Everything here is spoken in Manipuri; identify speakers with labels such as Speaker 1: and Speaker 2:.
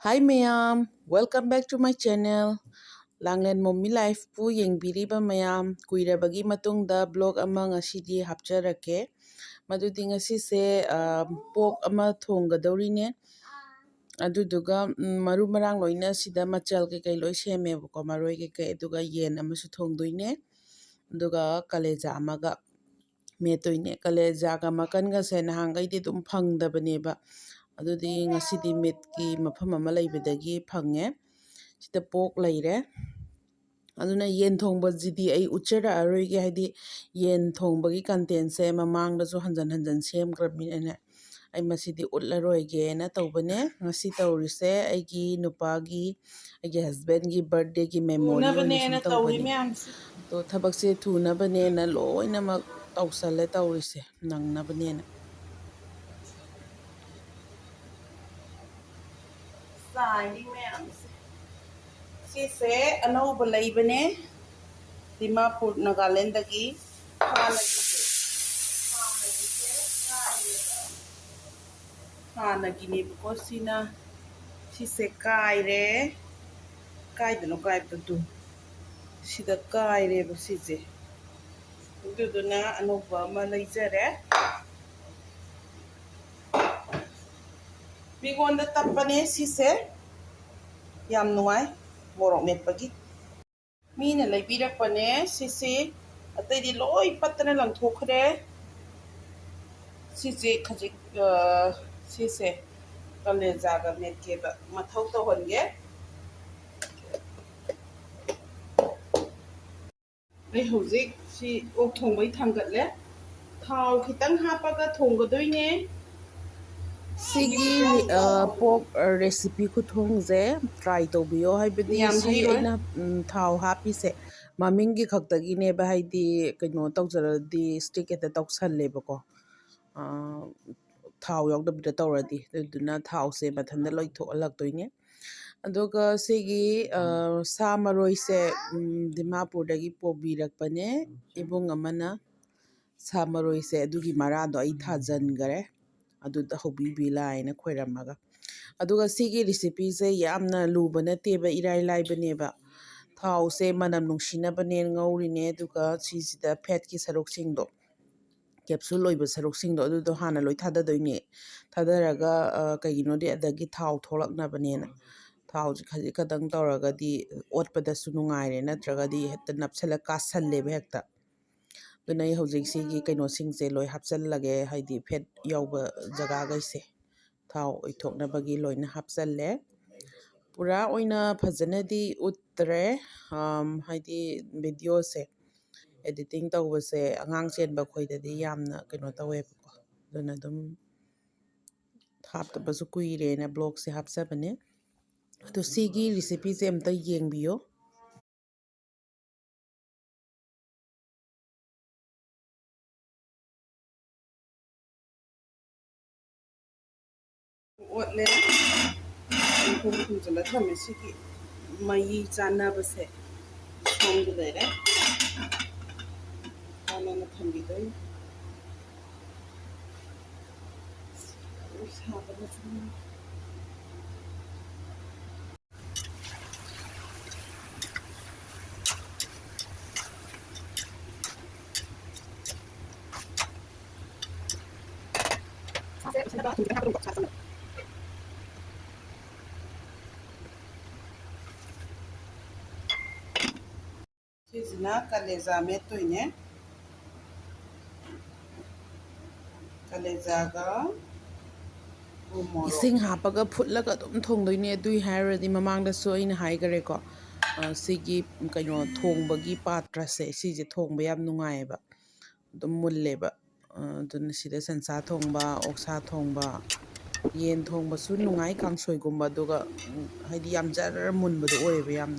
Speaker 1: Hi mayam, welcome back to my channel. Langlen Mommy Life pu yengbiriba mayam kuirabagi matungda blog ama ngasidi hapcharake. Madudi ngasise pork ama thonggadorine. Aduduga maru marang loina sida machal ke kai loi semebako maroi ke aduga yen amasu thongdoine. Aduga kaleja amaga metoine kaleja ga makan ga se nahangai di dum phangdabaneba. Adudi ngasidi metki mafam ama laibadagi phange. Sida pork laire. Aduna yen thongba jidi ai uchara aroi ge haidi yen thongba gi content se mamang da so hanjan sem grabine ai masidi utlaroi ge na tawbane ngasi tawrise ai gi nupa gi ai gi husband gi birthday gi memory oina sum tawbane to thabak se thuna bane na loina mak tawsale tawrise nang na bane na sai ma'am sise anauba laibane Dimapur Nagaland dagi hanagi ni ko sina sise kaire kaidano kaibadu sida kaire ba sije ududuna anauba ma laijare bigonda tapane sise yam nuai morok metpagi mina laibirakpane sisi ataydi loi patana langthokre sisi khajik sise kaleja ga metke ba mathau tawhange ai hojik si ok thongbai thamgatle thau khitang hapaga thonggadoine sigi pork recipe ku thongje try to biyo haibadi si aina thau happy se mamingi khaktagi ne ba haidi kaino tawjaradi stick eta tawsalle bako thau yawdabida tawradi duna thau se mathanda loi thoalaktoine aduga sigi sa maroi se Dimapur dagi pobirakpane ibung amana sa maroi se adugi marado ai thajangare aduda hobibila aina khoiramaga aduga sigi recipe se yamna luba nateba irai laibaneba thau se manam nungsinabane ngaurine aduga sisida fat ki sarok singdo capsule loiba sarok singdo adudo hana loi thadadoine thadaraga kagino di adagi thau tholaknabane na thau khaji kadang tawragadi otpadasu nungaire natragadi hetta napsala kasalle hekta Dunay hojik sigi kaino singse loi hapchallage haidi phet yawba jaga gaise thau oithoknabagi loina hapchalle pura oina phajanadi uttre haidi video se editing tawbase angang chenba khoidadi yamna kaino tawebako duna dum haptabasu kuire na blog se hapchabane to sigi recipe se amta yengbiyo otle kum jala thame sigi mai chana base thong dere ana na thambi doi sisina kaleja metoine kaleja ga ising hapaga phutlaga dum thongdoine dui hairadi mamangda so ina haigare ko sigi kaino thongbagi patra se sije thongba yam nungaeba dum mulleba dun sida sansa thongba oksa thongba yen thongba su nungai kangsoi gumba duga haidi yam jar munbadu oeba yam